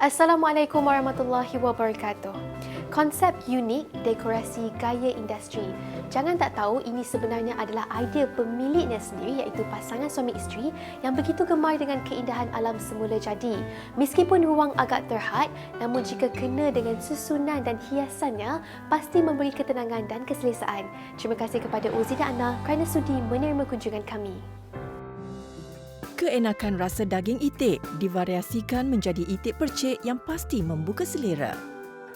Assalamualaikum warahmatullahi wabarakatuh. Konsep unik dekorasi gaya industri. Jangan tak tahu ini sebenarnya adalah idea pemiliknya sendiri iaitu pasangan suami isteri yang begitu gemar dengan keindahan alam semula jadi. Meskipun ruang agak terhad, namun jika kena dengan susunan dan hiasannya, pasti memberi ketenangan dan keselesaan. Terima kasih kepada Uzi dan Ana kerana sudi menerima kunjungan kami. Keenakan rasa daging itik divariasikan menjadi itik percik yang pasti membuka selera.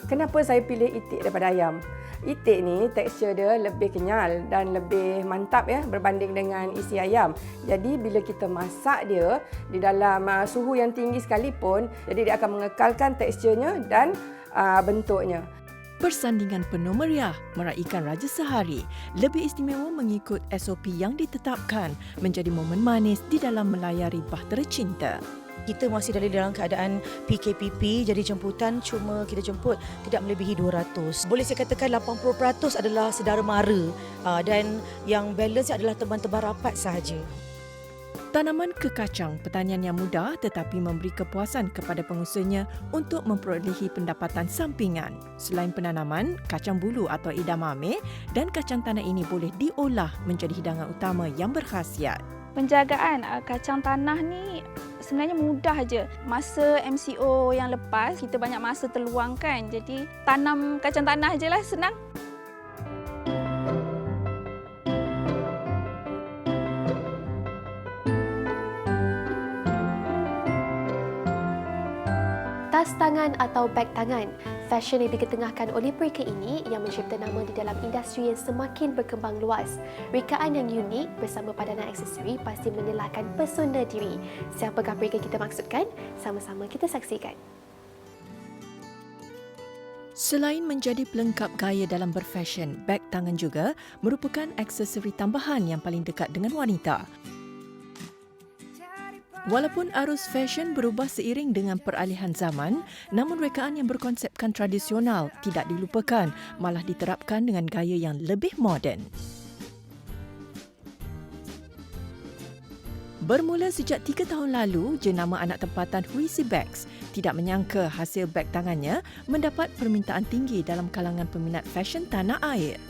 Kenapa saya pilih itik daripada ayam? Itik ni tekstur dia lebih kenyal dan lebih mantap ya berbanding dengan isi ayam. Jadi bila kita masak dia di dalam suhu yang tinggi sekalipun, jadi dia akan mengekalkan teksturnya dan bentuknya. Persandingan penuh meriah meraihkan Raja Sehari lebih istimewa mengikut SOP yang ditetapkan menjadi momen manis di dalam melayari bahtera cinta. Kita masih dalam keadaan PKPP, jadi jemputan cuma kita jemput tidak melebihi 200. Boleh saya katakan 80% adalah saudara mara dan yang balance adalah teman-teman rapat sahaja. Tanaman kekacang pertanian yang mudah tetapi memberi kepuasan kepada pengusahanya untuk memperolehi pendapatan sampingan. Selain penanaman, kacang bulu atau edamame dan kacang tanah ini boleh diolah menjadi hidangan utama yang berkhasiat. Penjagaan kacang tanah ni sebenarnya mudah aja. Masa MCO yang lepas, kita banyak masa terluangkan. Jadi tanam kacang tanah je lah, senang. Tas tangan atau beg tangan, fashion yang diketengahkan oleh mereka ini yang mencipta nama di dalam industri yang semakin berkembang luas. Rekaan yang unik bersama padanan aksesori pasti menelahkan pesona diri. Siapakah mereka kita maksudkan? Sama-sama kita saksikan. Selain menjadi pelengkap gaya dalam berfashion, beg tangan juga merupakan aksesori tambahan yang paling dekat dengan wanita. Walaupun arus fashion berubah seiring dengan peralihan zaman, namun rekaan yang berkonsepkan tradisional tidak dilupakan, malah diterapkan dengan gaya yang lebih moden. Bermula sejak 3 tahun lalu, jenama anak tempatan Huisi Bags tidak menyangka hasil beg tangannya mendapat permintaan tinggi dalam kalangan peminat fashion tanah air.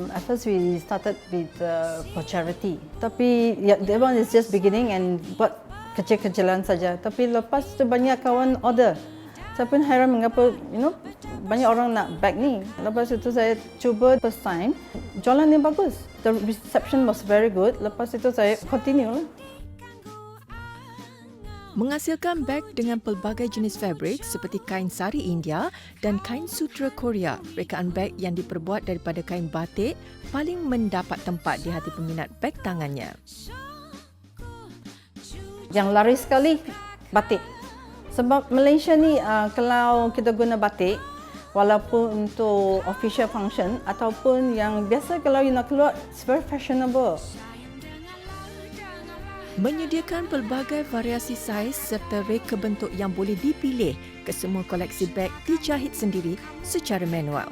At first we started with for charity. Tapi that one is just beginning and buat kecil-kecilan saja. Tapi lepas tu banyak kawan order. Saya pun heran mengapa banyak orang nak bag ni. Lepas itu saya cuba first time, jualan dia bagus. The reception was very good. Lepas itu saya continue lah. Menghasilkan beg dengan pelbagai jenis fabrik seperti kain sari India dan kain sutra Korea, rekaan beg yang diperbuat daripada kain batik paling mendapat tempat di hati peminat beg tangannya. Yang laris sekali batik. Sebab Malaysia ni kalau kita guna batik, walaupun untuk official function ataupun yang biasa kalau you nak keluar, it's very fashionable. Menyediakan pelbagai variasi saiz serta reka bentuk yang boleh dipilih, kesemua koleksi beg dijahit sendiri secara manual.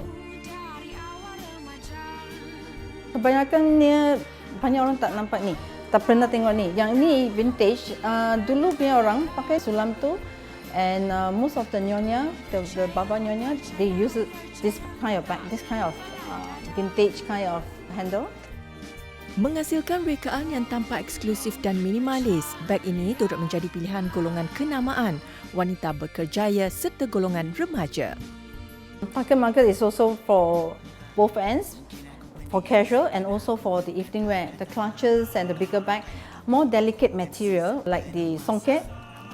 Kebanyakan ni banyak orang tak nampak ni, tak pernah tengok ni. Yang ni vintage. Dulu punya orang pakai sulam tu, and most of the nyonya, the baba nyonya, they use this kind of bag, this kind of vintage kind of handle. Menghasilkan rekaan yang tampak eksklusif dan minimalis, beg ini turut menjadi pilihan golongan kenamaan, wanita berkerjaya serta golongan remaja. Pocket market is also for both ends, for casual and also for the evening wear. The clutches and the bigger bag, more delicate material like the songket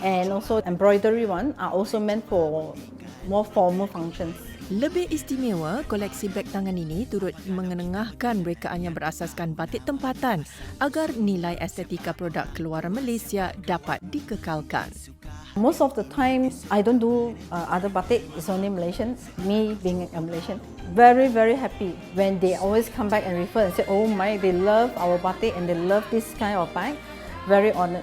and also embroidery one are also meant for more formal functions. Lebih istimewa, koleksi beg tangan ini turut mengenengahkan rekaan yang berasaskan batik tempatan agar nilai estetika produk keluaran Malaysia dapat dikekalkan. Most of the time, I don't do other batik, it's only Malaysian. Me being a Malaysian, very, very happy when they always come back and refer and say, oh my, they love our batik and they love this kind of bag. Very honoured.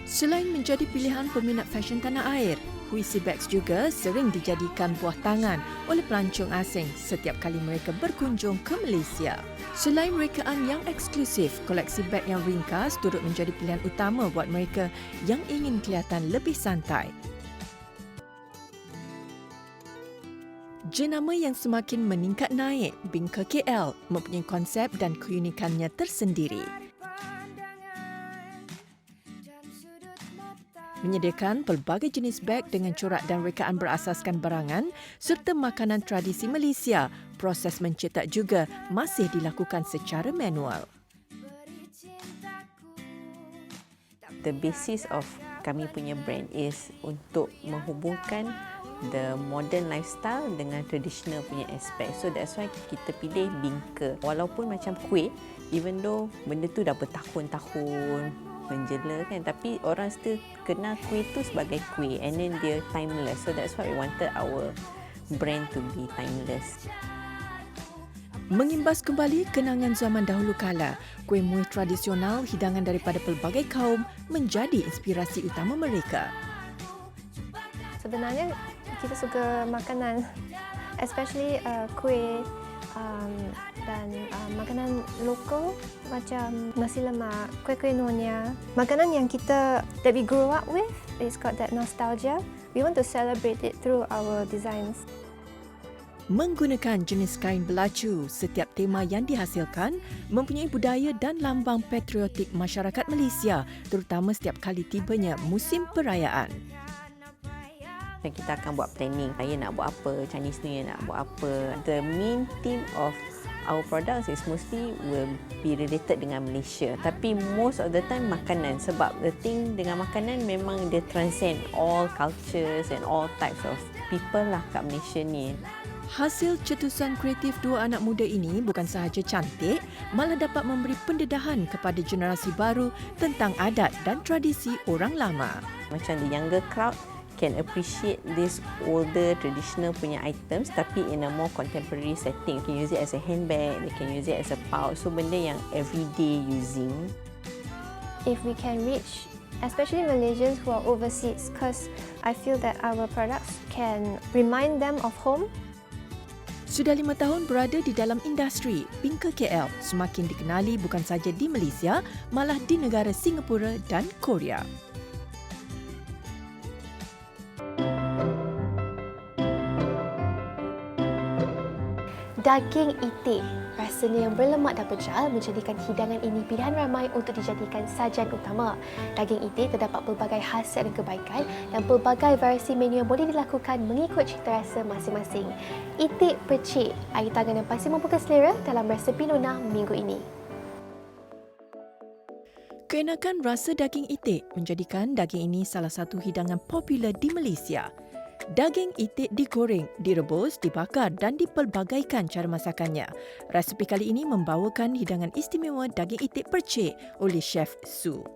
Selain menjadi pilihan peminat fashion tanah air, puisi bags juga sering dijadikan buah tangan oleh pelancong asing setiap kali mereka berkunjung ke Malaysia. Selain rekaan yang eksklusif, koleksi beg yang ringkas turut menjadi pilihan utama buat mereka yang ingin kelihatan lebih santai. Jenama yang semakin meningkat naik, Bingka KL mempunyai konsep dan keunikannya tersendiri. Menyediakan pelbagai jenis beg dengan corak dan rekaan berasaskan barangan serta makanan tradisi Malaysia, proses mencetak juga masih dilakukan secara manual. The basis of kami punya brand is untuk menghubungkan the modern lifestyle dengan traditional punya aspek. So that's why kita pilih Bingka. Walaupun macam kuih, even though benda tu dah bertahun-tahun menjela kan, tapi orang still kenal kuih tu sebagai kuih and then dia timeless. So that's why we wanted our brand to be timeless. Mengimbas kembali kenangan zaman dahulu kala, kuih muih tradisional hidangan daripada pelbagai kaum menjadi inspirasi utama mereka. Sebenarnya kita suka makanan, especially kuih dan makanan lokal macam nasi lemak, kuih-kuih Nyonya. Makanan yang kita that we grew up with, it's got that nostalgia. We want to celebrate it through our designs. Menggunakan jenis kain belacu, setiap tema yang dihasilkan mempunyai budaya dan lambang patriotik masyarakat Malaysia, terutama setiap kali tibanya musim perayaan. Dan kita akan buat planning, saya nak buat apa, Chinese New Year nak buat apa. The main theme of our products is mostly will be related dengan Malaysia. Tapi most of the time makanan, sebab the thing dengan makanan memang dia transcend all cultures and all types of people lah kat Malaysia ni. Hasil cetusan kreatif dua anak muda ini bukan sahaja cantik, malah dapat memberi pendedahan kepada generasi baru tentang adat dan tradisi orang lama. Macam the younger crowd can appreciate this older traditional punya items tapi in a more contemporary setting. You can use it as a handbag, they can use it as a pouch. So benda yang everyday using. If we can reach, especially Malaysians who are overseas, because I feel that our products can remind them of home. Sudah 5 tahun berada di dalam industri, Bingka KL semakin dikenali bukan sahaja di Malaysia, malah di negara Singapura dan Korea. Daging itik, rasanya yang berlemak dan pejal menjadikan hidangan ini pilihan ramai untuk dijadikan sajian utama. Daging itik terdapat pelbagai khasiat dan kebaikan dan pelbagai variasi menu yang boleh dilakukan mengikut cita rasa masing-masing. Itik percik, air tangan yang pasti membuka selera dalam resepi Nona minggu ini. Keenakan rasa daging itik menjadikan daging ini salah satu hidangan popular di Malaysia. Daging itik digoreng, direbus, dibakar dan dipelbagaikan cara masakannya. Resepi kali ini membawakan hidangan istimewa daging itik percik oleh Chef Su.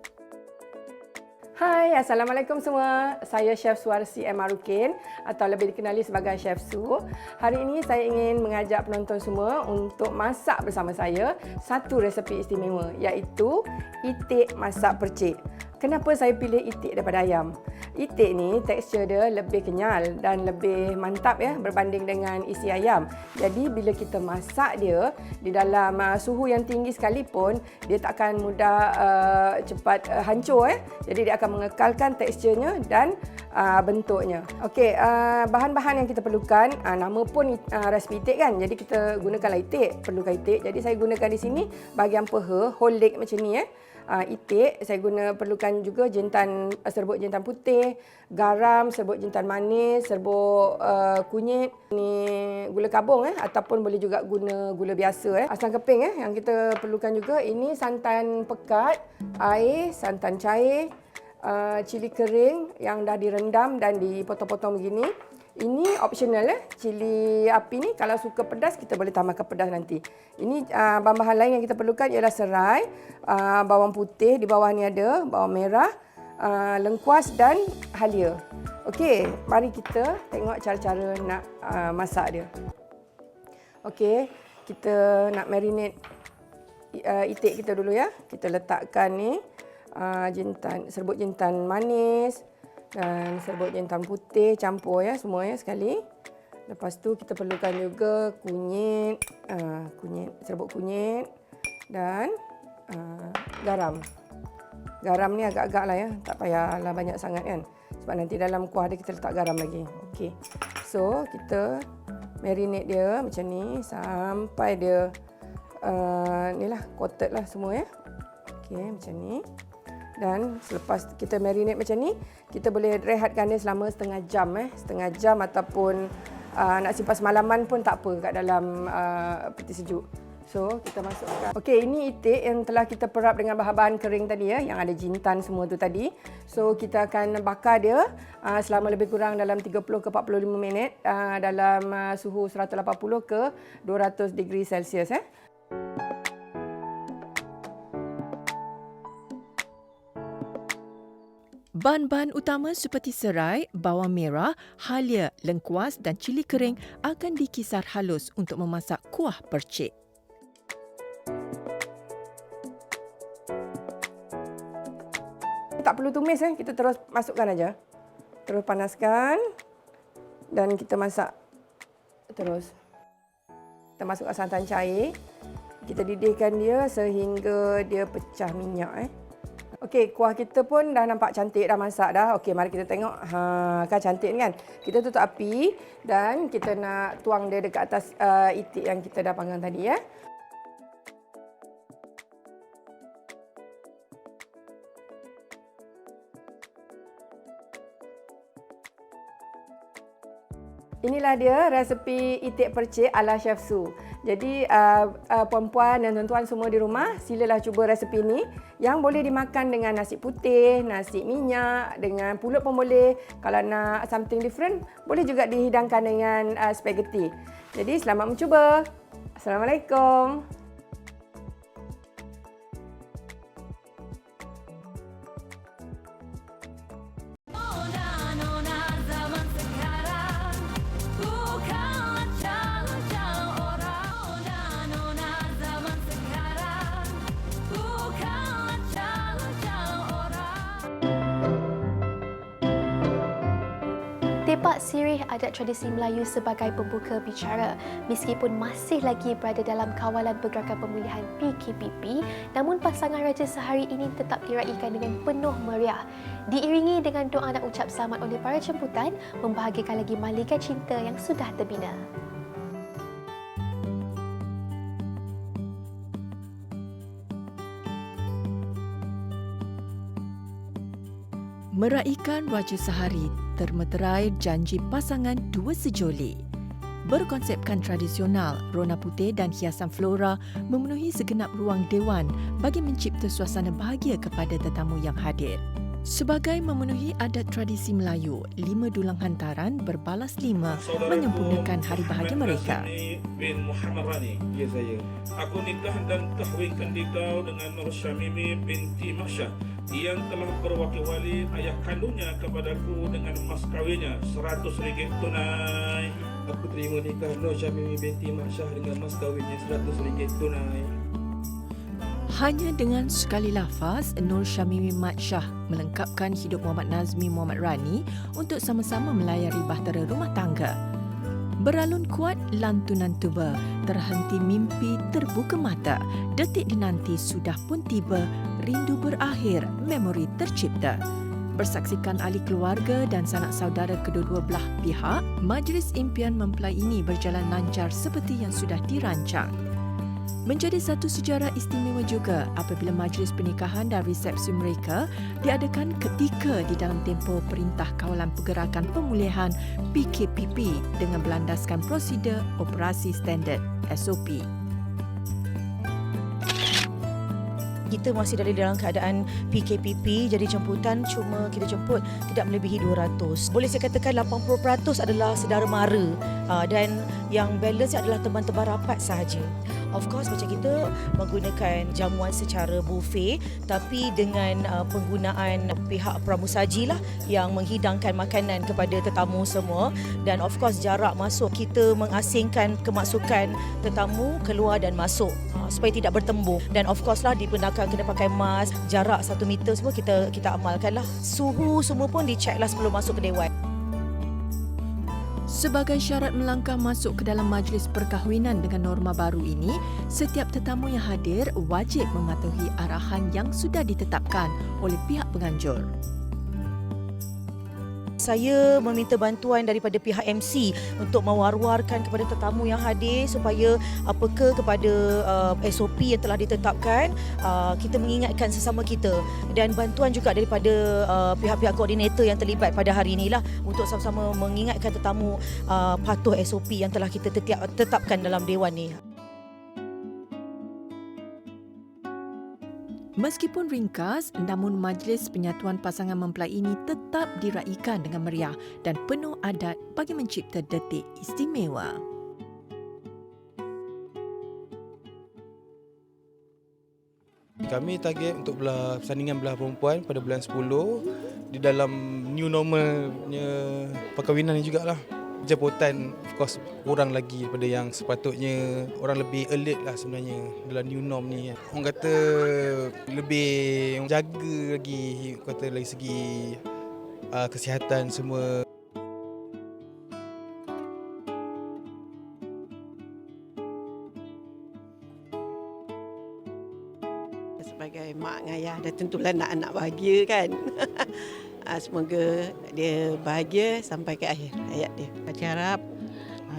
Hai, Assalamualaikum semua. Saya Chef Suarsi M. Marukin atau lebih dikenali sebagai Chef Su. Hari ini saya ingin mengajak penonton semua untuk masak bersama saya satu resepi istimewa iaitu itik masak percik. Kenapa saya pilih itik daripada ayam? Itik ni tekstur dia lebih kenyal dan lebih mantap ya berbanding dengan isi ayam. Jadi bila kita masak dia di dalam suhu yang tinggi sekalipun, dia tak akan mudah cepat hancur ya. Jadi dia akan mengekalkan teksturnya dan bentuknya. Okey, bahan-bahan yang kita perlukan, nama pun resipi itik kan. Jadi kita gunakanlah itik, perlukan itik. Jadi saya gunakan di sini bahagian peha, whole leg macam ni ya. Itik saya perlukan juga serbuk jintan putih, garam, serbuk jintan manis, serbuk kunyit, ni gula kabung ataupun boleh juga guna gula biasa asam keping yang kita perlukan juga. Ini santan pekat, air, santan cair, cili kering yang dah direndam dan dipotong-potong begini. Ini optional cili api ni kalau suka pedas kita boleh tambahkan pedas nanti. Ini bahan-bahan lain yang kita perlukan ialah serai, bawang putih, di bawah ni ada bawang merah, lengkuas dan halia. Okey, mari kita tengok cara-cara nak masak dia. Okey, kita nak marinate itik kita dulu ya. Kita letakkan ni serbuk jintan manis, Dan serbuk jintan putih campur ya semua ya sekali. Lepas tu kita perlukan juga kunyit, serbuk kunyit dan garam. Garam ni agak-agak lah ya, tak payahlah banyak sangat kan. Sebab nanti dalam kuah dia kita letak garam lagi. Okey. So kita marinate dia macam ni sampai dia ni lah coated lah semua ya. Okey macam ni. Dan selepas kita marinate macam ni, kita boleh rehatkan dia selama setengah jam ataupun nak simpan semalaman pun tak apa kat dalam peti sejuk. So kita masukkan. Okey, ini itik yang telah kita perap dengan bahan-bahan kering tadi ya, yang ada jintan semua tu tadi. So kita akan bakar dia selama lebih kurang dalam 30 ke 45 minit dalam suhu 180 ke 200 degree Celsius . Bahan-bahan utama seperti serai, bawang merah, halia, lengkuas dan cili kering akan dikisar halus untuk memasak kuah percik. Tak perlu tumis kita terus masukkan aja. Terus panaskan dan kita masak terus. Kita masukkan santan cair. Kita didihkan dia sehingga dia pecah minyak . Okey, kuah kita pun dah nampak cantik dah masak dah. Okey, mari kita tengok. Kan cantik ni kan. Kita tutup api dan kita nak tuang dia dekat atas itik yang kita dah panggang tadi ya. Inilah dia resepi itik percik ala Chef Su. Jadi puan-puan dan tuan-tuan semua di rumah, silalah cuba resepi ini yang boleh dimakan dengan nasi putih, nasi minyak, dengan pulut pun boleh. Kalau nak something different, boleh juga dihidangkan dengan spaghetti. Jadi selamat mencuba. Assalamualaikum. Tepak sirih adat tradisi Melayu sebagai pembuka bicara. Meskipun masih lagi berada dalam kawalan pergerakan pemulihan PKPP, namun pasangan raja sehari ini tetap diraikan dengan penuh meriah. Diiringi dengan doa dan ucap selamat oleh para jemputan, membahagiakan lagi malaikat cinta yang sudah terbina. Meraikan Raja Sehari termeterai janji pasangan dua sejoli. Berkonsepkan tradisional, rona putih dan hiasan flora memenuhi segenap ruang dewan bagi mencipta suasana bahagia kepada tetamu yang hadir. Sebagai memenuhi adat tradisi Melayu, 5 dulang hantaran berbalas 5 menyempurnakan hari bahagia mereka. Bin Muhammad Rani, ya saya. Aku nikah dan kahwinkan dikau dengan Nur Syamimi binti Masyah yang telah berwakil-wali ayah kandungnya kepadaku dengan mas kawinnya RM100 tunai. Aku terima nikah Nur Syamimi binti Masyah dengan mas kawinnya RM100 tunai. Hanya dengan sekali lafaz, Nur Syamimi Mat Shah melengkapkan hidup Muhammad Nazmi Muhammad Rani untuk sama-sama melayari bahtera rumah tangga. Beralun kuat lantunan tuba, terhenti mimpi terbuka mata, detik dinanti sudah pun tiba, rindu berakhir, memori tercipta. Bersaksikan ahli keluarga dan sanak saudara kedua-dua belah pihak, majlis impian mempelai ini berjalan lancar seperti yang sudah dirancang. Menjadi satu sejarah istimewa juga apabila majlis pernikahan dan resepsi mereka diadakan ketika di dalam tempoh Perintah Kawalan Pergerakan Pemulihan PKPP dengan berlandaskan prosedur operasi standard SOP. Kita masih ada dalam keadaan PKPP, jadi jemputan cuma kita jemput tidak melebihi 200. Boleh saya katakan 80% adalah saudara mara dan yang balance adalah teman-teman rapat sahaja. Of course macam kita menggunakan jamuan secara buffet tapi dengan penggunaan pihak pramusaji lah yang menghidangkan makanan kepada tetamu semua, dan of course jarak masuk kita mengasingkan kemasukan tetamu keluar dan masuk. supaya tidak bertembung. Dan of course lah, dibenarkan kena pakai mask, jarak 1 meter semua kita amalkan lah. Suhu semua pun dicek lah sebelum masuk ke dewan. Sebagai syarat melangkah masuk ke dalam majlis perkahwinan dengan norma baru ini, setiap tetamu yang hadir wajib mematuhi arahan yang sudah ditetapkan oleh pihak penganjur. Saya meminta bantuan daripada pihak MC untuk mewar-warkan kepada tetamu yang hadir supaya kepada SOP yang telah ditetapkan, kita mengingatkan sesama kita, dan bantuan juga daripada pihak-pihak koordinator yang terlibat pada hari inilah untuk sama-sama mengingatkan tetamu patuh SOP yang telah kita tetapkan dalam dewan ni. Meskipun ringkas, namun majlis penyatuan pasangan mempelai ini tetap diraikan dengan meriah dan penuh adat bagi mencipta detik istimewa. Kami target untuk persandingan belah perempuan pada bulan 10 di dalam new normalnya perkahwinan ni jugalah. Jemputan of course kurang lagi daripada yang sepatutnya, orang lebih alert lah sebenarnya dalam new norm ni. Orang kata lebih jaga lagi, kata dari segi kesihatan semua. Sebagai mak dan ayah, dah tentulah nak anak bahagia kan. Semoga dia bahagia sampai ke akhir hayat dia. Saya harap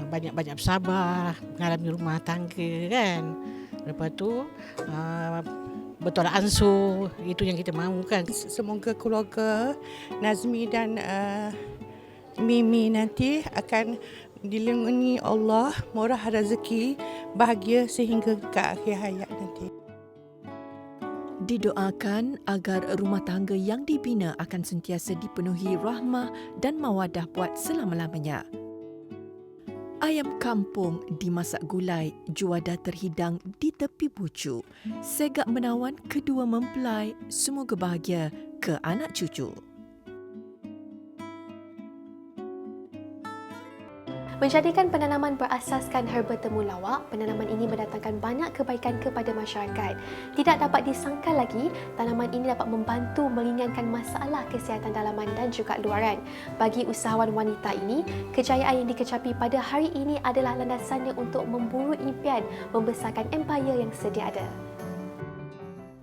banyak-banyak bersabar mengalami rumah tangga kan. Lepas tu bertolak ansur, itu yang kita mahukan. Semoga keluarga Nazmi dan Mimi nanti akan dilindungi Allah, murah rezeki, bahagia sehingga ke akhir hayat nanti. Didoakan agar rumah tangga yang dibina akan sentiasa dipenuhi rahmah dan mawadah buat selama-lamanya. Ayam kampung dimasak gulai, juada terhidang di tepi bucu. Segak menawan kedua mempelai, semoga bahagia ke anak cucu. Menjadikan penanaman berasaskan herba temulawak, penanaman ini mendatangkan banyak kebaikan kepada masyarakat. Tidak dapat disangka lagi, tanaman ini dapat membantu meringankan masalah kesihatan dalaman dan juga luaran. Bagi usahawan wanita ini, kejayaan yang dikecapi pada hari ini adalah landasannya untuk memburu impian membesarkan empayar yang sedia ada.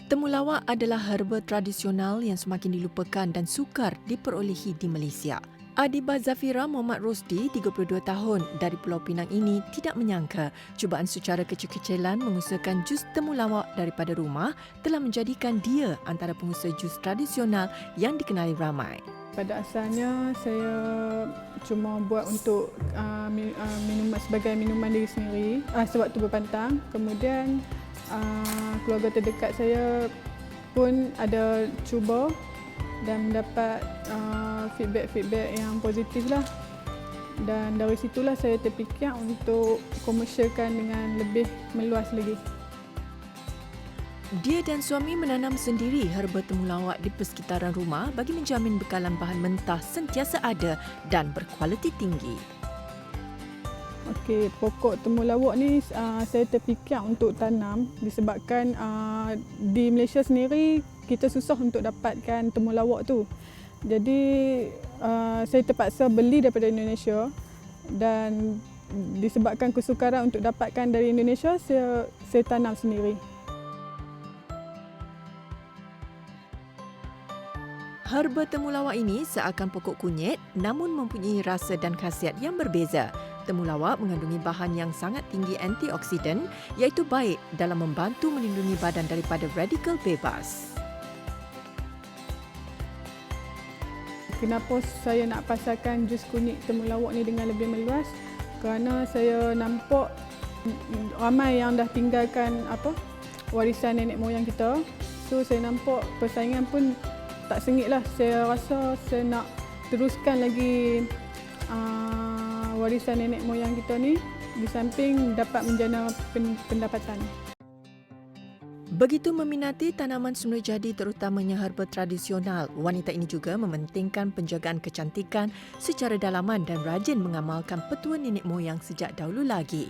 Temulawak adalah herba tradisional yang semakin dilupakan dan sukar diperolehi di Malaysia. Adiba Zafira Muhammad Rosdi, 32 tahun, dari Pulau Pinang ini tidak menyangka cubaan secara kecil-kecilan mengusahakan jus temulawak daripada rumah telah menjadikan dia antara pengusaha jus tradisional yang dikenali ramai. Pada asalnya saya cuma buat untuk minuman sebagai minuman diri sendiri sewaktu berpantang. Kemudian keluarga terdekat saya pun ada cuba dan mendapat feedback yang positif lah. Dan dari situlah saya terfikir untuk komersialkan dengan lebih meluas lagi. Dia dan suami menanam sendiri herba temulawak di persekitaran rumah bagi menjamin bekalan bahan mentah sentiasa ada dan berkualiti tinggi. Okey, pokok temulawak ni saya terfikir untuk tanam disebabkan di Malaysia sendiri kita susah untuk dapatkan temulawak tu. Jadi saya terpaksa beli daripada Indonesia dan disebabkan kesukaran untuk dapatkan dari Indonesia, saya tanam sendiri. Herba temulawak ini seakan pokok kunyit namun mempunyai rasa dan khasiat yang berbeza. Temulawak mengandungi bahan yang sangat tinggi antioksidan iaitu baik dalam membantu melindungi badan daripada radikal bebas. Kenapa saya nak pasarkan jus kunyit temulawak ni dengan lebih meluas? Kerana saya nampak ramai yang dah tinggalkan warisan nenek moyang kita. So saya nampak persaingan pun tak sengit lah. Saya rasa saya nak teruskan lagi warisan nenek moyang kita ni di samping dapat menjana pendapatan. Begitu meminati tanaman semula jadi terutamanya herba tradisional, wanita ini juga mementingkan penjagaan kecantikan secara dalaman dan rajin mengamalkan petua nenek moyang sejak dahulu lagi.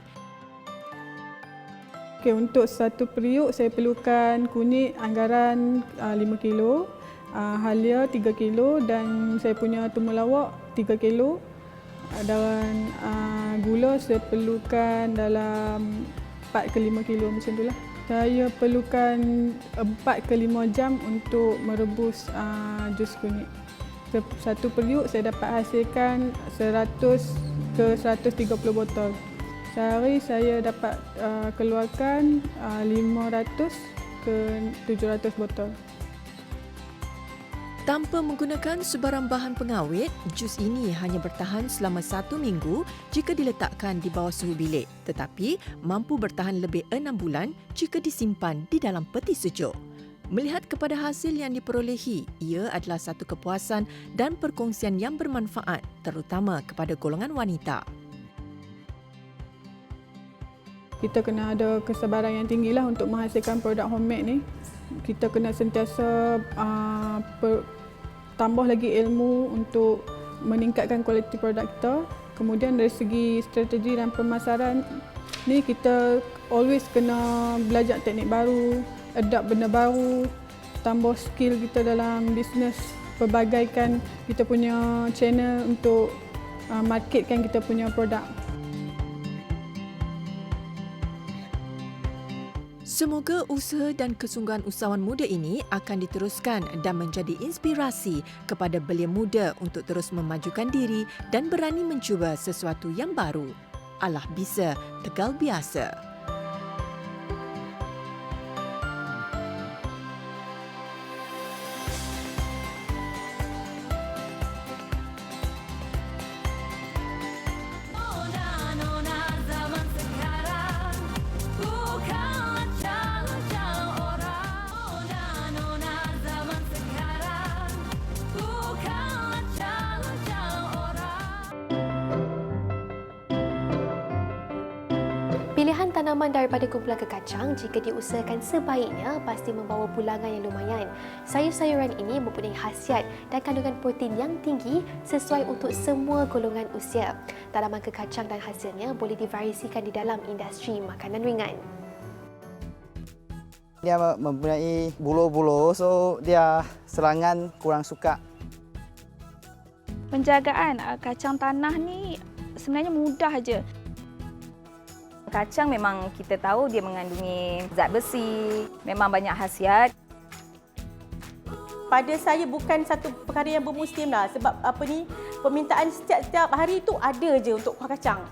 Okey, untuk satu periuk saya perlukan kunyit anggaran 5 kilo, halia 3 kilo dan saya punya temulawak 3 kilo. Dan gula saya perlukan dalam 4 ke 5 kilo macam itulah. Saya perlukan 4 ke 5 jam untuk merebus jus kunyit. Satu periuk saya dapat hasilkan 100 ke 130 botol. Sehari saya dapat keluarkan 500 ke 700 botol. Tanpa menggunakan sebarang bahan pengawet, jus ini hanya bertahan selama 1 minggu jika diletakkan di bawah suhu bilik, tetapi mampu bertahan lebih 6 bulan jika disimpan di dalam peti sejuk. Melihat kepada hasil yang diperolehi, ia adalah satu kepuasan dan perkongsian yang bermanfaat, terutama kepada golongan wanita. Kita kena ada kesabaran yang tinggilah untuk menghasilkan produk homemade ni. Kita kena sentiasa tambah lagi ilmu untuk meningkatkan kualiti produk kita. Kemudian dari segi strategi dan pemasaran ni kita always kena belajar teknik baru, adapt benda baru, tambah skill kita dalam bisnes, perbagaikan kita punya channel untuk marketkan kita punya produk. Semoga usaha dan kesungguhan usahawan muda ini akan diteruskan dan menjadi inspirasi kepada belia muda untuk terus memajukan diri dan berani mencuba sesuatu yang baru. Allah bisa, tegal biasa. Pilihan tanaman daripada kumpulan kekacang jika diusahakan sebaiknya pasti membawa pulangan yang lumayan. Sayur-sayuran ini mempunyai khasiat dan kandungan protein yang tinggi sesuai untuk semua golongan usia. Tanaman kekacang dan hasilnya boleh divariasikan di dalam industri makanan ringan. Dia mempunyai bulu-bulu, so dia serangan kurang suka. Penjagaan kacang tanah ni sebenarnya mudah aja. Kacang memang kita tahu dia mengandungi zat besi, memang banyak khasiat. Pada saya bukan satu perkara yang bermusim lah sebab permintaan setiap hari itu ada je untuk kuah kacang.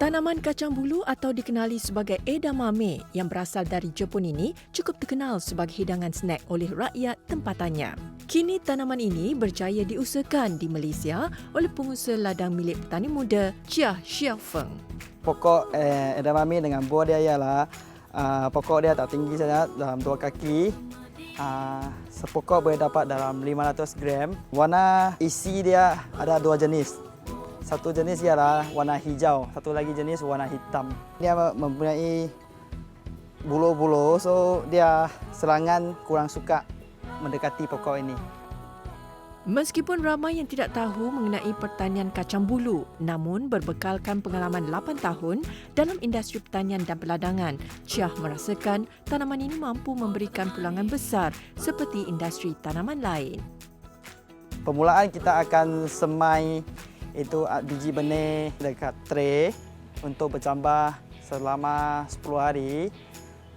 Tanaman kacang bulu atau dikenali sebagai edamame yang berasal dari Jepun ini cukup terkenal sebagai hidangan snack oleh rakyat tempatannya. Kini tanaman ini berjaya diusahakan di Malaysia oleh pengusaha ladang milik petani muda Chia Xiaofeng. Pokok edamame dengan buah dia ialah pokok dia tak tinggi sangat, dalam 2 kaki. Sepokok boleh dapat dalam 500 gram. Warna isi dia ada 2 jenis. Satu jenis ialah warna hijau, satu lagi jenis warna hitam. Dia mempunyai bulu-bulu, so dia serangan kurang suka mendekati pokok ini. Meskipun ramai yang tidak tahu mengenai pertanian kacang bulu, namun berbekalkan pengalaman 8 tahun dalam industri pertanian dan perladangan, Chia merasakan tanaman ini mampu memberikan pulangan besar seperti industri tanaman lain. Permulaan kita akan semai itu biji benih dekat tray untuk bercambah selama 10 hari.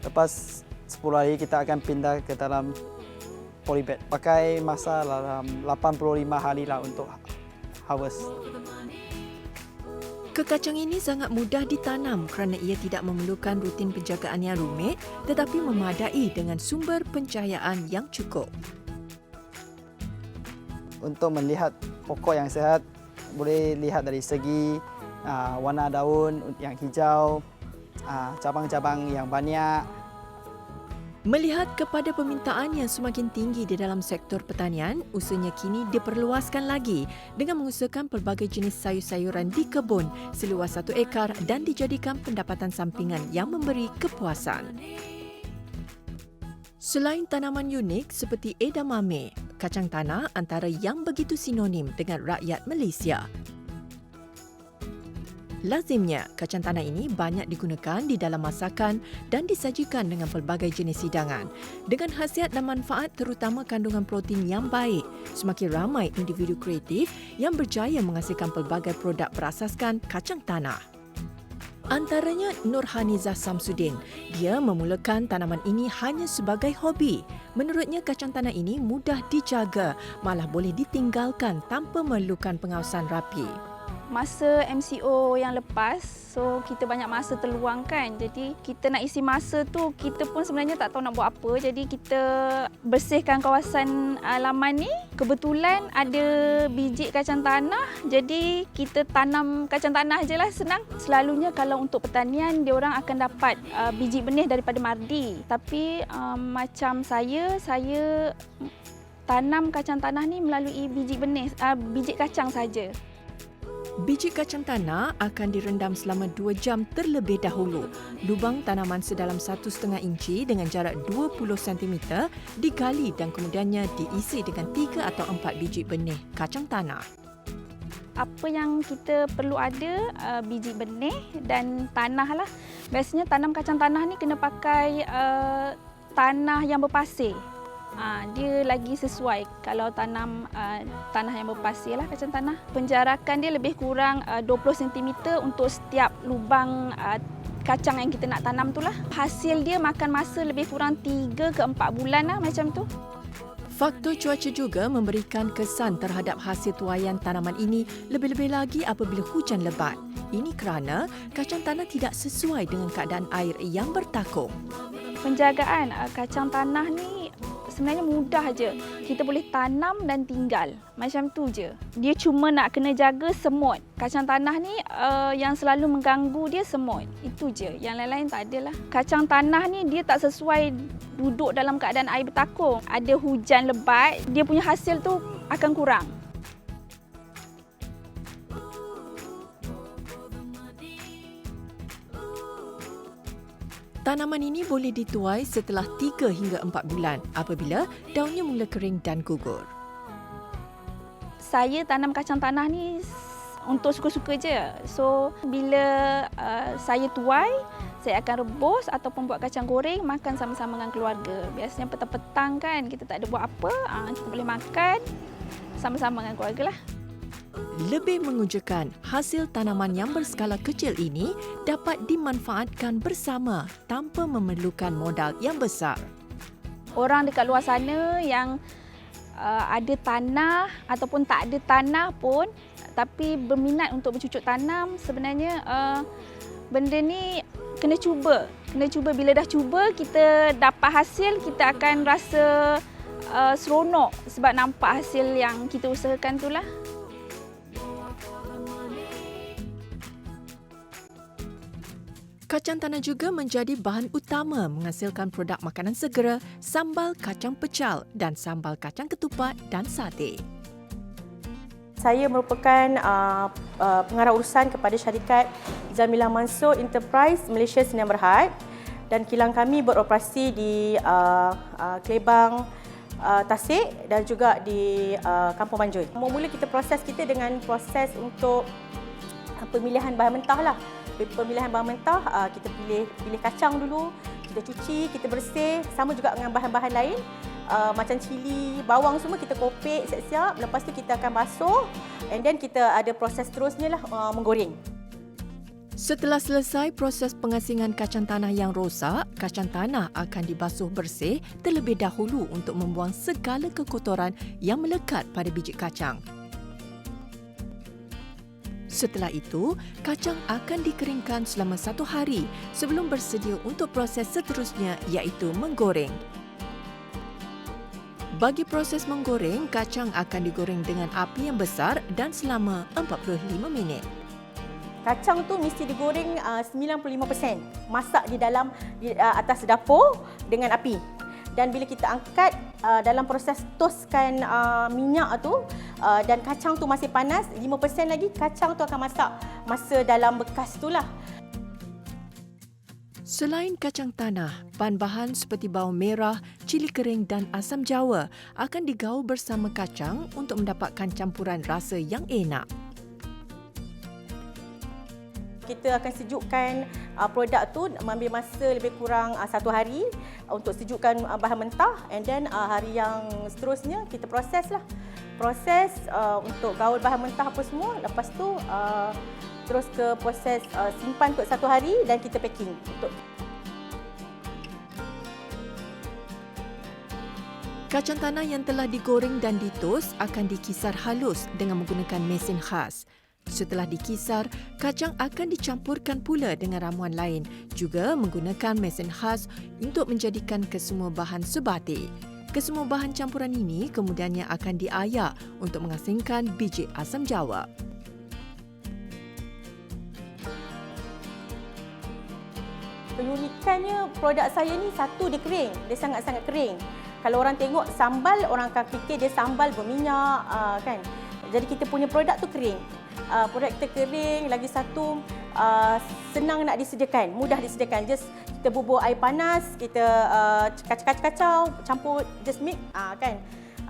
Lepas 10 hari kita akan pindah ke dalam polybag. Pakai masa dalam 85 hari lah untuk harvest. Kekacang ini sangat mudah ditanam kerana ia tidak memerlukan rutin penjagaan yang rumit tetapi memadai dengan sumber pencahayaan yang cukup. Untuk melihat pokok yang sihat, boleh lihat dari segi warna daun yang hijau, cabang-cabang yang banyak. Melihat kepada permintaan yang semakin tinggi di dalam sektor pertanian, usahanya kini diperluaskan lagi dengan mengusahakan pelbagai jenis sayur-sayuran di kebun seluas 1 ekar dan dijadikan pendapatan sampingan yang memberi kepuasan. Selain tanaman unik seperti edamame, kacang tanah antara yang begitu sinonim dengan rakyat Malaysia. Lazimnya, kacang tanah ini banyak digunakan di dalam masakan dan disajikan dengan pelbagai jenis hidangan. Dengan khasiat dan manfaat terutama kandungan protein yang baik, semakin ramai individu kreatif yang berjaya menghasilkan pelbagai produk berasaskan kacang tanah. Antaranya Nurhanizah Samsudin. Dia memulakan tanaman ini hanya sebagai hobi. Menurutnya, kacang tanah ini mudah dijaga, malah boleh ditinggalkan tanpa memerlukan pengawasan rapi. Masa MCO yang lepas, so kita banyak masa terluang kan. Jadi kita nak isi masa tu, kita pun sebenarnya tak tahu nak buat apa. Jadi kita bersihkan kawasan laman ni. Kebetulan ada biji kacang tanah, jadi kita tanam kacang tanah je lah, senang. Selalunya kalau untuk pertanian, dia orang akan dapat biji benih daripada mardi. Tapi macam saya tanam kacang tanah ni melalui biji benih, biji kacang saja. Biji kacang tanah akan direndam selama 2 jam terlebih dahulu. Lubang tanaman sedalam 1,5 inci dengan jarak 20 cm digali dan kemudiannya diisi dengan 3 atau 4 biji benih kacang tanah. Apa yang kita perlu ada, biji benih dan tanah lah. Biasanya tanam kacang tanah ni kena pakai tanah yang berpasir. Dia lagi sesuai kalau tanam tanah yang berpasir lah, kacang tanah. Penjarakan dia lebih kurang 20 cm untuk setiap lubang kacang yang kita nak tanam tu lah. Hasil dia makan masa lebih kurang 3 ke 4 bulan lah macam tu. Faktor cuaca juga memberikan kesan terhadap hasil tuaian tanaman ini, lebih-lebih lagi apabila hujan lebat. Ini kerana kacang tanah tidak sesuai dengan keadaan air yang bertakung. Penjagaan kacang tanah ni sebenarnya mudah je. Kita boleh tanam dan tinggal. Macam tu je. Dia cuma nak kena jaga semut. Kacang tanah ni yang selalu mengganggu dia semut. Itu je. Yang lain-lain tak adalah. Kacang tanah ni dia tak sesuai duduk dalam keadaan air bertakung. Ada hujan lebat, dia punya hasil tu akan kurang. Tanaman ini boleh dituai setelah 3 hingga 4 bulan apabila daunnya mula kering dan gugur. Saya tanam kacang tanah ni untuk suka-suka je. So, bila saya tuai, saya akan rebus ataupun buat kacang goreng, makan sama-sama dengan keluarga. Biasanya petang-petang kan, kita tak ada buat apa, kita boleh makan sama-sama dengan keluarga lah. Lebih mengujakan, hasil tanaman yang berskala kecil ini dapat dimanfaatkan bersama tanpa memerlukan modal yang besar. Orang dekat luar sana yang ada tanah ataupun tak ada tanah pun tapi berminat untuk bercucuk tanam, sebenarnya benda ni kena cuba. Bila dah cuba, kita dapat hasil, kita akan rasa seronok sebab nampak hasil yang kita usahakan tu lah. Kacang tanah juga menjadi bahan utama menghasilkan produk makanan segera, sambal kacang pecal dan sambal kacang ketupat dan sate. Saya merupakan pengarah urusan kepada syarikat Jamilah Mansur Enterprise Malaysia Sdn Bhd dan kilang kami beroperasi di Klebang, Tasik dan juga di Kampung Manjun. Mula kita proses kita dengan proses untuk pemilihan bahan mentah lah. Pemilihan bahan mentah, kita pilih kacang dulu, kita cuci, kita bersih, sama juga dengan bahan-bahan lain. Macam cili, bawang semua kita kopek siap-siap. Lepas tu kita akan basuh and then kita ada proses terusnya lah menggoreng. Setelah selesai proses pengasingan kacang tanah yang rosak, kacang tanah akan dibasuh bersih terlebih dahulu untuk membuang segala kekotoran yang melekat pada biji kacang. Setelah itu, kacang akan dikeringkan selama 1 hari sebelum bersedia untuk proses seterusnya iaitu menggoreng. Bagi proses menggoreng, kacang akan digoreng dengan api yang besar dan selama 45 minit. Kacang tu mesti digoreng 95%. Masak di atas dapur dengan api. Dan bila kita angkat dalam proses toskan minyak tu dan kacang tu masih panas, 5% lagi kacang tu akan masak masa dalam bekas tu lah. Selain kacang tanah, bahan-bahan seperti bawang merah, cili kering dan asam jawa akan digaul bersama kacang untuk mendapatkan campuran rasa yang enak. kita akan sejukkan produk tu, mengambil masa lebih kurang 1 hari untuk sejukkan bahan mentah, and then hari yang seterusnya kita proses untuk gaul bahan mentah apa semua. Lepas tu terus ke proses simpan untuk 1 hari dan kita packing untuk. Kacang tanah yang telah digoreng dan ditos akan dikisar halus dengan menggunakan mesin khas. Setelah dikisar, kacang akan dicampurkan pula dengan ramuan lain, juga menggunakan mesin khas untuk menjadikan kesemua bahan sebatik. Kesemua bahan campuran ini kemudiannya akan diayak untuk mengasingkan biji asam jawa. Keunikannya produk saya ni, satu, dia kering. Dia sangat-sangat kering. Kalau orang tengok sambal, orang akan fikir dia sambal berminyak, kan. Jadi kita punya produk tu kering. Produk kita kering, lagi satu senang nak disediakan, mudah disediakan. Just kita bubur air panas, kita kacau-kacau, campur, just mix, kan.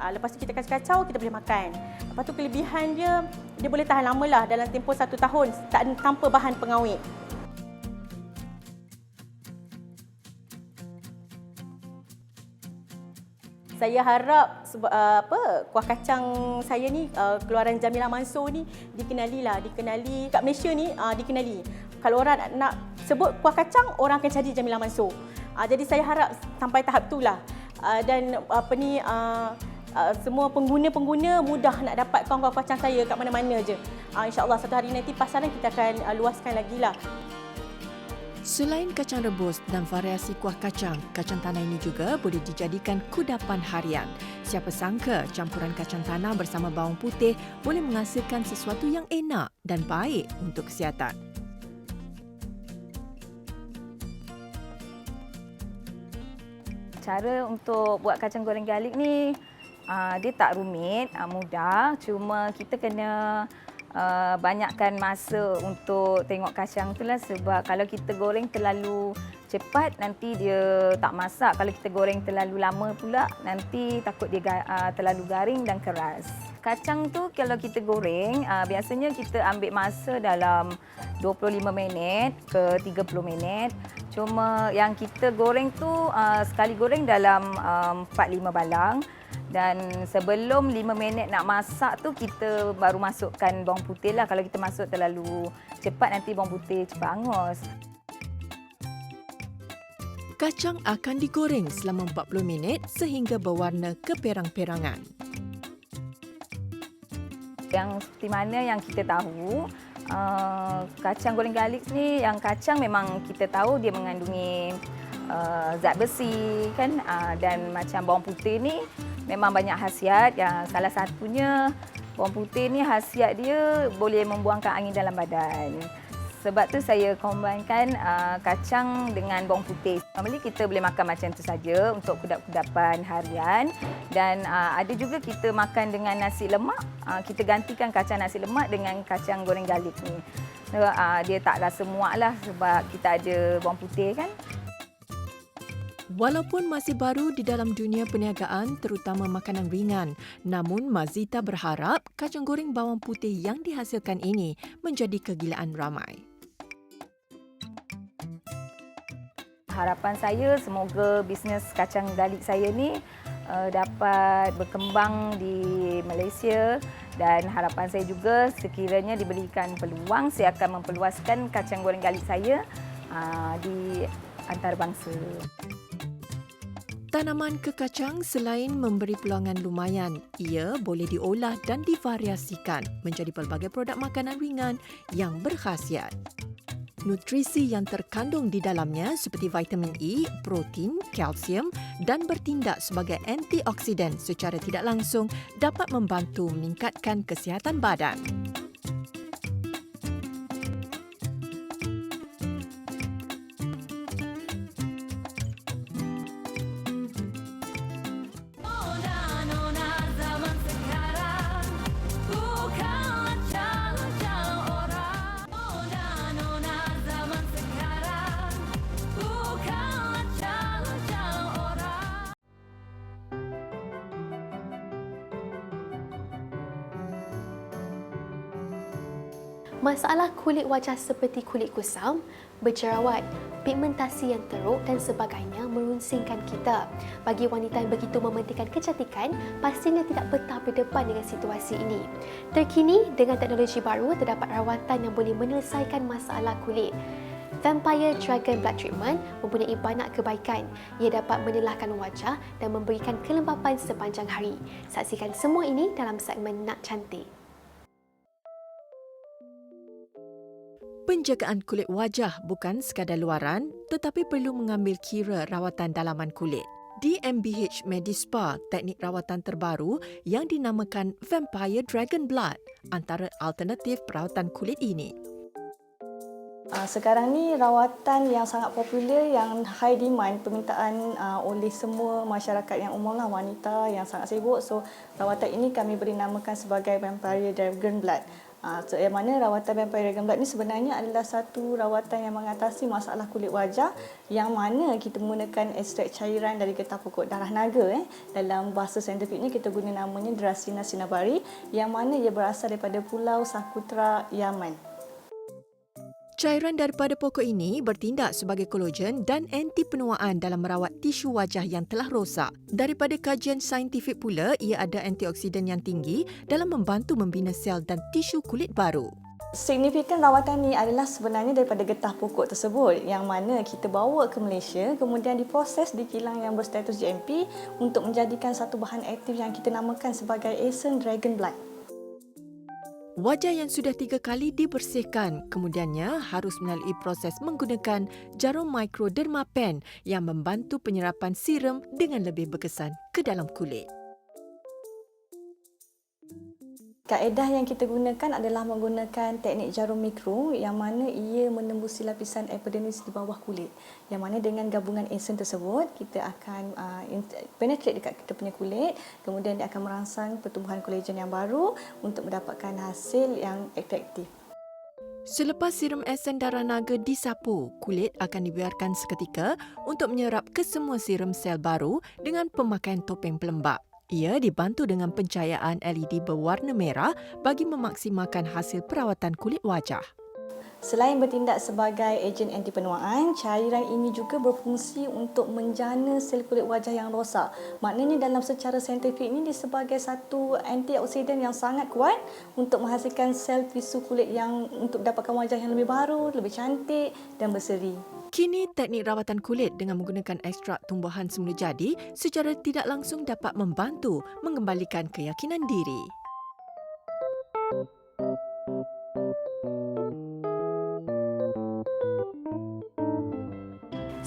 Lepas tu kita kacau-kacau, kita boleh makan. Lepas tu kelebihan dia boleh tahan lama lah, dalam tempoh 1 tahun tanpa bahan pengawet. Saya harap kuah kacang saya ni, keluaran Jamilah Mansor ni dikenali kat Malaysia ni, dikenali. Kalau orang nak sebut kuah kacang, orang akan cari Jamilah Mansor. Jadi saya harap sampai tahap itulah. Dan semua pengguna-pengguna mudah nak dapatkan kuah kacang saya kat mana-mana je. InsyaAllah satu hari nanti pasaran kita akan luaskan lagi lah. Selain kacang rebus dan variasi kuah kacang, kacang tanah ini juga boleh dijadikan kudapan harian. Siapa sangka campuran kacang tanah bersama bawang putih boleh menghasilkan sesuatu yang enak dan baik untuk kesihatan. Cara untuk buat kacang goreng garlic ni, dia tak rumit, mudah. Cuma kita kena banyakkan masa untuk tengok kacang tu lah, sebab kalau kita goreng terlalu cepat nanti dia tak masak. Kalau kita goreng terlalu lama pula nanti takut dia terlalu garing dan keras. Kacang tu kalau kita goreng, biasanya kita ambil masa dalam 25 minit ke 30 minit. Cuma yang kita goreng tu sekali goreng dalam 4-5 balang. Dan sebelum 5 minit nak masak tu, kita baru masukkan bawang putih lah. Kalau kita masuk terlalu cepat, nanti bawang putih cepat hangus. Kacang akan digoreng selama 40 minit sehingga berwarna keperang-perangan. Yang seperti mana yang kita tahu, kacang goreng garlic ni, yang kacang memang kita tahu dia mengandungi zat besi, kan, dan macam bawang putih ni memang banyak khasiat. Yang salah satunya bawang putih ni khasiat dia boleh membuangkan angin dalam badan. Sebab tu saya combine-kan kacang dengan bawang putih. Normally kita boleh makan macam tu saja untuk kudap-kudapan harian, dan ada juga kita makan dengan nasi lemak. Kita gantikan kacang nasi lemak dengan kacang goreng garlic ni. Dia tak rasa muak lah sebab kita ada bawang putih, kan. Walaupun masih baru di dalam dunia perniagaan terutama makanan ringan, namun Mazita berharap kacang goreng bawang putih yang dihasilkan ini menjadi kegilaan ramai. Harapan saya semoga bisnes kacang garlic saya ni dapat berkembang di Malaysia, dan harapan saya juga sekiranya diberikan peluang, saya akan memperluaskan kacang goreng garlic saya di antarabangsa. Tanaman kekacang selain memberi peluangan lumayan, ia boleh diolah dan divariasikan menjadi pelbagai produk makanan ringan yang berkhasiat. Nutrisi yang terkandung di dalamnya seperti vitamin E, protein, kalsium dan bertindak sebagai antioksidan secara tidak langsung dapat membantu meningkatkan kesihatan badan. Masalah kulit wajah seperti kulit kusam, berjerawat, pigmentasi yang teruk dan sebagainya merunsingkan kita. Bagi wanita yang begitu mementingkan kecantikan, pastinya tidak betah berdepan dengan situasi ini. Terkini, dengan teknologi baru, terdapat rawatan yang boleh menyelesaikan masalah kulit. Vampire Dragon Blood Treatment mempunyai banyak kebaikan. Ia dapat menelahkan wajah dan memberikan kelembapan sepanjang hari. Saksikan semua ini dalam segmen Nak Cantik. Penjagaan kulit wajah bukan sekadar luaran tetapi perlu mengambil kira rawatan dalaman kulit. Di MBH Medispa, teknik rawatan terbaru yang dinamakan Vampire Dragon Blood antara alternatif perawatan kulit ini. Sekarang ni rawatan yang sangat popular, yang high demand permintaan oleh semua masyarakat yang umum lah, wanita yang sangat sibuk. So rawatan ini kami beri namakan sebagai Vampire Dragon Blood. Yang mana rawatan Vampire Dragon Blood ni sebenarnya adalah satu rawatan yang mengatasi masalah kulit wajah, yang mana kita menggunakan ekstrak cairan dari getah pokok darah naga. Dalam bahasa saintifiknya kita guna namanya Dracena cinnamomum, yang mana ia berasal daripada Pulau Sakutra, Yaman. Cairan daripada pokok ini bertindak sebagai kolagen dan anti penuaan dalam merawat tisu wajah yang telah rosak. Daripada kajian saintifik pula, ia ada antioksidan yang tinggi dalam membantu membina sel dan tisu kulit baru. Signifikan rawatan ni adalah sebenarnya daripada getah pokok tersebut, yang mana kita bawa ke Malaysia, kemudian diproses di kilang yang berstatus GMP untuk menjadikan satu bahan aktif yang kita namakan sebagai Essence Dragon Blood. Wajah yang sudah 3 kali dibersihkan kemudiannya harus melalui proses menggunakan jarum microderma pen yang membantu penyerapan serum dengan lebih berkesan ke dalam kulit. Kaedah yang kita gunakan adalah menggunakan teknik jarum mikro, yang mana ia menembusi lapisan epidermis di bawah kulit. Yang mana dengan gabungan esen tersebut, kita akan penetrate dekat kita punya kulit, kemudian dia akan merangsang pertumbuhan kolagen yang baru untuk mendapatkan hasil yang atraktif. Selepas serum esen darah naga disapu, kulit akan dibiarkan seketika untuk menyerap kesemua serum sel baru dengan pemakaian topeng pelembab. Ia dibantu dengan pencahayaan LED berwarna merah bagi memaksimalkan hasil perawatan kulit wajah. Selain bertindak sebagai ejen anti penuaan, cairan ini juga berfungsi untuk menjana sel kulit wajah yang rosak. Maknanya dalam secara saintifik ini dia sebagai satu antioksidan yang sangat kuat untuk menghasilkan sel tisu kulit yang untuk dapatkan wajah yang lebih baru, lebih cantik dan berseri. Kini, teknik rawatan kulit dengan menggunakan ekstrak tumbuhan semula jadi secara tidak langsung dapat membantu mengembalikan keyakinan diri.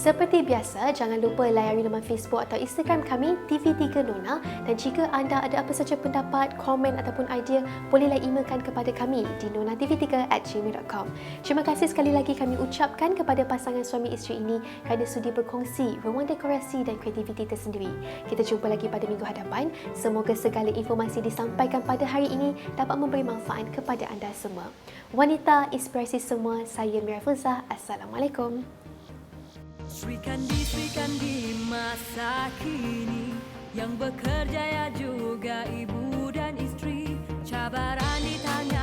Seperti biasa, jangan lupa layari laman Facebook atau Instagram kami TV3 Nona, dan jika anda ada apa saja pendapat, komen ataupun idea, bolehlah emailkan kepada kami di nonatv3@gmail.com. Terima kasih sekali lagi kami ucapkan kepada pasangan suami isteri ini kerana sudi berkongsi ruang dekorasi dan kreativiti tersendiri. Kita jumpa lagi pada minggu hadapan. Semoga segala informasi disampaikan pada hari ini dapat memberi manfaat kepada anda semua. Wanita inspirasi semua, saya Mira Fuzah. Assalamualaikum. Sri Kandi masa kini, yang bekerja ya juga ibu dan istri, cabaran di tangan